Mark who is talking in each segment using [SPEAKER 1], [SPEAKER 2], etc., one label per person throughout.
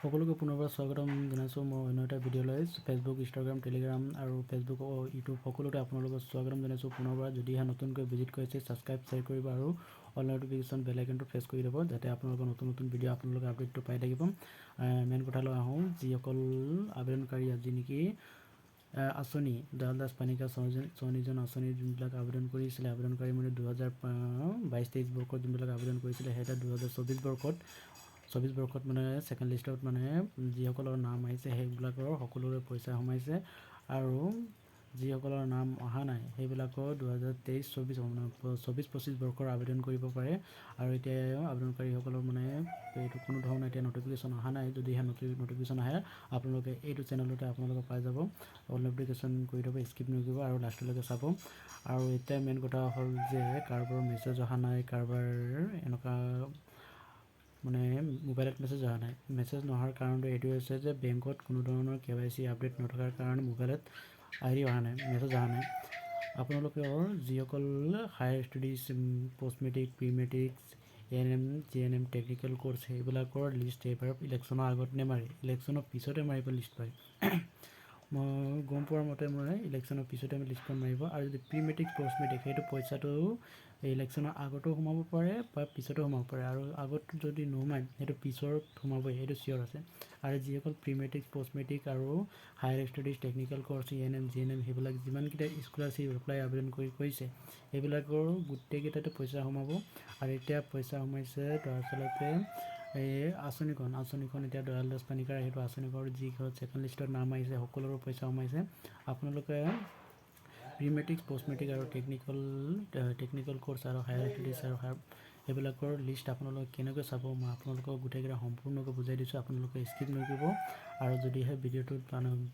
[SPEAKER 1] সকলোকে পুনৰবাৰ স্বাগতম জনাইছোঁ মই অন্য এটা ভিডিঅ'লৈ ফেচবুক ইনষ্টাগ্ৰাম টেলিগ্ৰাম আৰু ফেচবুক ইউটিউব সকলোতে আপোনালোকক স্বাগতম জনাইছোঁ পুনৰবাৰ যদিহে নতুনকৈ ভিজিট কৰিছে ছাবস্ক্ৰাইব শ্বেয়াৰ কৰিব আৰু অল নটিফিকেশ্যন বেল আইকনটো প্ৰেছ কৰি দিব যাতে আপোনালোকৰ নতুন ভিডিঅ' আপোনালোকে আপডেটটো পাই থাকিব মেইন কথালৈ আহোঁ যিসকল আবেদনকাৰী আজি নেকি আঁচনি দয়াল দাস পানিকা চৌনিজন আঁচনিৰ যোনবিলাক আবেদন কৰিছিলে আবেদনকাৰী মানে 2022-23 বৰ্ষত যোনবিলাক আবেদন কৰিছিলে সেয়া 2024 বৰ্ষত মানে ছেকেণ্ড লিষ্টত মানে যিসকলৰ নাম আহিছে সেইবিলাকৰ সকলোৰে পইচা সোমাইছে আৰু যিসকলৰ নাম অহা নাই সেইবিলাকৰ 2023-24 বৰ্ষৰ আবেদন কৰিব পাৰে আৰু এতিয়া আবেদনকাৰীসকলৰ মানে এইটো কোনো ধৰণৰ এতিয়া নটিফিকেশ্যন অহা নাই যদিহে নটিফিকেশ্যন আহে আপোনালোকে এইটো চেনেলতে আপোনালোকে পাই যাব অল নটিফিকেশ্যন কৰি থ'ব স্কিপ নকৰিব আৰু লাষ্টলৈকে চাব আৰু এতিয়া মেইন কথা হ'ল যে কাৰোবাৰ মেছেজ অহা নাই কাৰোবাৰ এনেকুৱা মানে মোবাইলত মেছেজ অহা নাই মেছেজ নহাৰ কাৰণটো এইটো হৈছে যে বেংকত কোনো ধৰণৰ KYC আপডেট নথকাৰ কাৰণে মোবাইলত অহা নাই মেছেজ অহা নাই আপোনালোকৰ যিসকল higher studies post matric pre matric ANM GNM technical course সেইবিলাকৰ লিষ্ট এইবাৰ ইলেকশ্যনৰ আগত নেমাৰে ইলেকশ্যনৰ পিছতে মাৰিব লিষ্ট পায় মই গম পোৱাৰ মতে মই ইলেকশ্যনৰ পিছতে লিষ্টখন মাৰিব আৰু যদি প্ৰি মেট্ৰিক পষ্ট মেট্ৰিক সেইটো পইচাটো ইলেকশ্যনৰ আগতো সোমাব পাৰে বা পিছতো সোমাব পাৰে আৰু আগত যদি নোসোমায় সেইটো পিছত সোমাবই সেইটো চিয়'ৰ আছে আৰু যিসকল প্ৰি মেট্ৰিক পষ্ট মেট্ৰিক আৰু higher studies technical course ANM GNM সেইবিলাক যিমানকেইটা স্কলাৰশ্বিপ এপ্লাই আবেদন কৰিছে সেইবিলাকৰ গোটেইকেইটাতে পইচা সোমাব আৰু এতিয়া পইচা সোমাইছে দৰাচলতে এই আঁচনিখন এতিয়া দয়াল দাস পানিকাৰ সেইটো আঁচনিখন যি ছেকেণ্ড লিষ্টত নাম আহিছে সকলোৰে পইচা সোমাইছে আপোনালোকে প্ৰি মেট্ৰিক পষ্ট মেট্ৰিক আৰু টেকনিকেল কোৰ্চ আৰু হায়াৰ ষ্টডিজ আৰু সেইবিলাকৰ লিষ্ট আপোনালোকে কেনেকৈ চাব মই আপোনালোকক গোটেইকেইটা সম্পূৰ্ণকৈ বুজাই দিছোঁ আপোনালোকে স্কিপ নকৰিব আৰু যদিহে ভিডিঅ'টোত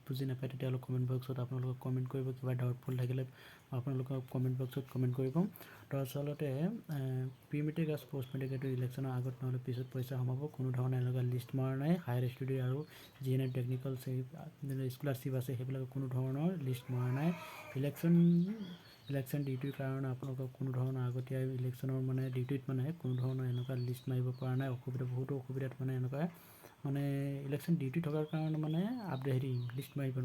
[SPEAKER 1] বুজি নাপায় তেতিয়াহ'লে কমেণ্ট বক্সত আপোনালোকে কমেণ্ট কৰিব কিবা ডাউটফুল থাকিলে আপোনালোকে কমেণ্ট বক্সত কমেণ্ট কৰিব দৰাচলতে প্ৰি মেট্ৰিক আৰু পষ্ট মেট্ৰিক এইটো ইলেকশ্যনৰ আগত নহ'লে পিছত পইচা সোমাব কোনো ধৰণৰ এনেকুৱা লিষ্ট মৰা নাই হায়াৰ ষ্টডি আৰু GNM টেকনিকেল স্কলাৰশ্বিপ আছে সেইবিলাকৰ কোনো ধৰণৰ লিষ্ট মৰা নাই ইলেকশ্যন ডিউটিৰ কাৰণে আপোনালোকক কোনো ধৰণৰ আগতীয়া ইলেকশ্যনৰ মানে ডিউটিত মানে কোনো ধৰণৰ এনেকুৱা লিষ্ট মাৰিব পৰা নাই বহুতো অসুবিধাত মানে এনেকুৱা মানে ইলেকশ্যন ডিউটি থকাৰ কাৰণে মানে লিষ্ট মাৰিব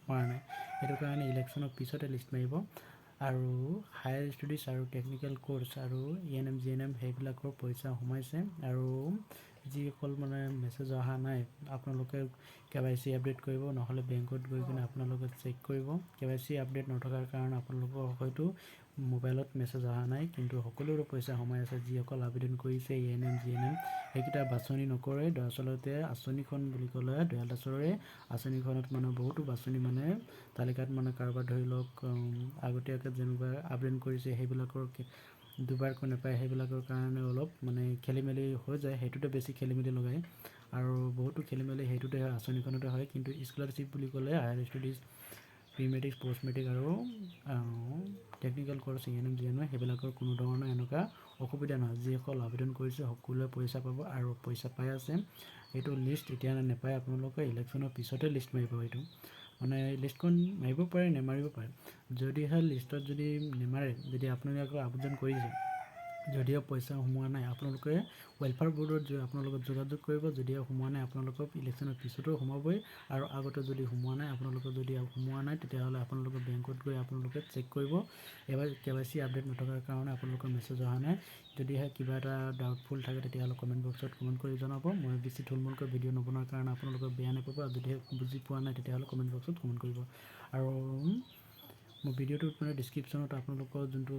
[SPEAKER 1] পৰা নাই সেইটো কাৰণে ইলেকশ্যনৰ পিছতে লিষ্ট মাৰিব আৰু হায়াৰ ষ্টডিজ আৰু টেকনিকেল কোৰ্চ আৰু ANM GNM সেইবিলাকৰ পইচা সোমাইছে আৰু যিসকল মানে মেছেজ অহা নাই আপোনালোকে KYC আপডেট কৰিব নহ'লে বেংকত গৈ কিনে আপোনালোকে চেক কৰিব KYC আপডেট নথকাৰ কাৰণে আপোনালোকৰ হয়তো মোবাইলত মেছেজ অহা নাই কিন্তু সকলোৰে পইচা সোমাই আছে যিসকল আবেদন কৰিছে ANM GNM সেইকেইটা বাছনি নকৰে দৰাচলতে আঁচনিখন বুলি ক'লে দয়াল দাসৰে আঁচনিখনত মানে বহুতো বাছনি মানে তালিকাত মানে কাৰোবাৰ ধৰি লওক আগতীয়াকৈ যেনেকুৱা আবেদন কৰিছে সেইবিলাকৰ দুবাৰকৈ নাপায় সেইবিলাকৰ কাৰণে অলপ মানে খেলি মেলি হৈ যায় সেইটোতে বেছি খেলি মেলি লগায় আৰু বহুতো খেলি মেলি সেইটোতে আঁচনিখনতে হয় কিন্তু স্কলাৰশ্বিপ বুলি ক'লে higher studies pre matric post matric আৰু টেকনিকেল কোৰ্চ ANM GNM সেইবিলাকৰ কোনো ধৰণৰ এনেকুৱা অসুবিধা নহয় যিসকল আবেদন কৰিছে সকলোৱে পইচা পাব আৰু পইচা পাই আছে এইটো লিষ্ট এতিয়া নাপায় আপোনালোকে ইলেকশ্যনৰ পিছতে লিষ্ট মাৰিব এইটো মানে লিষ্টখন মাৰিব পাৰে নেমাৰিব পাৰে যদিহে লিষ্টত যদি নেমাৰে যদি আপোনালোকে আবেদন কৰিছে যদিও পইচা সোমোৱা নাই আপোনালোকে ৱেলফেয়াৰ বৰ্ডত আপোনালোকে যোগাযোগ কৰিব যদিও সোমোৱা নাই আপোনালোকক ইলেকশ্যনৰ পিছতো সোমাবই আৰু আগতে যদি সোমোৱা নাই আপোনালোকৰ যদি সোমোৱা নাই তেতিয়াহ'লে আপোনালোকে বেংকত গৈ আপোনালোকে চেক কৰিব এবাৰ KYC আপডেট নথকাৰ কাৰণে আপোনালোকৰ মেছেজ অহা নাই যদিহে কিবা এটা ডাউটফুল থাকে তেতিয়াহ'লে কমেণ্ট বক্সত কমেণ্ট কৰি জনাব মই বেছি থুলমূলকৈ ভিডিঅ' নবনোৱাৰ কাৰণে আপোনালোকে বেয়া নাপাব আৰু যদিহে বুজি পোৱা নাই তেতিয়াহ'লে কমেণ্ট বক্সত কমেণ্ট কৰিব আৰু মোৰ ভিডিঅ'টোত মানে ডিছক্ৰিপশ্যনত আপোনালোকৰ যোনটো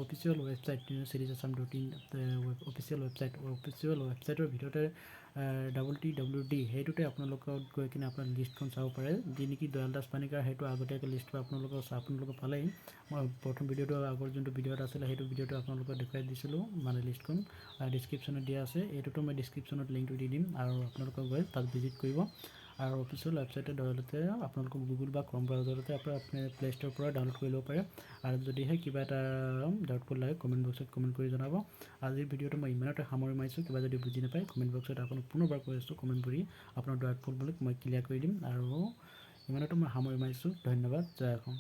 [SPEAKER 1] অফিচিয়েল ৱেবছাইট cityasam.in অফিচিয়েল ৱেবছাইটৰ ভিতৰতে www সেইটোতে আপোনালোকক গৈ কিনে আপোনাৰ লিষ্টখন চাব পাৰে যি নেকি দয়াল দাস পানিকাৰ সেইটো আগতীয়াকৈ লিষ্টটো আপোনালোকে পালেই মই প্ৰথম ভিডিঅ'টো আগৰ যোনটো ভিডিঅ'ত আছিলে সেইটো ভিডিঅ'টো আপোনালোকক দেখুৱাই দিছিলোঁ মানে লিষ্টখন ডিছক্ৰিপশ্যনত দিয়া আছে এইটোতো মই ডিছক্ৰিপশ্যনত লিংকটো দি দিম আৰু আপোনালোকক গৈ তাত ভিজিট কৰিব আৰু অফিচিয়েল ৱেবছাইটৰ জৰিয়তে আপোনালোকক গুগল বা ক্ৰম ব্ৰাউজাৰতে আপোনাৰ প্লে ষ্ট'ৰৰ পৰা ডাউনলোড কৰি ল'ব পাৰে আৰু যদিহে কিবা এটা ডাউটফুল লাগে কমেণ্ট বক্সত কমেণ্ট কৰি জনাব আজিৰ ভিডিঅ'টো মই ইমানতে সামৰি মাৰিছোঁ কিবা যদি বুজি নাপায় কমেণ্ট বক্সত আপোনাক পুনৰবাৰ কৈ আছোঁ কমেণ্ট কৰি আপোনাৰ ডাউটফুলবিলাক মই ক্লিয়াৰ কৰি দিম আৰু ইমানতে মই সামৰি মাৰিছোঁ ধন্যবাদ জয় অসম।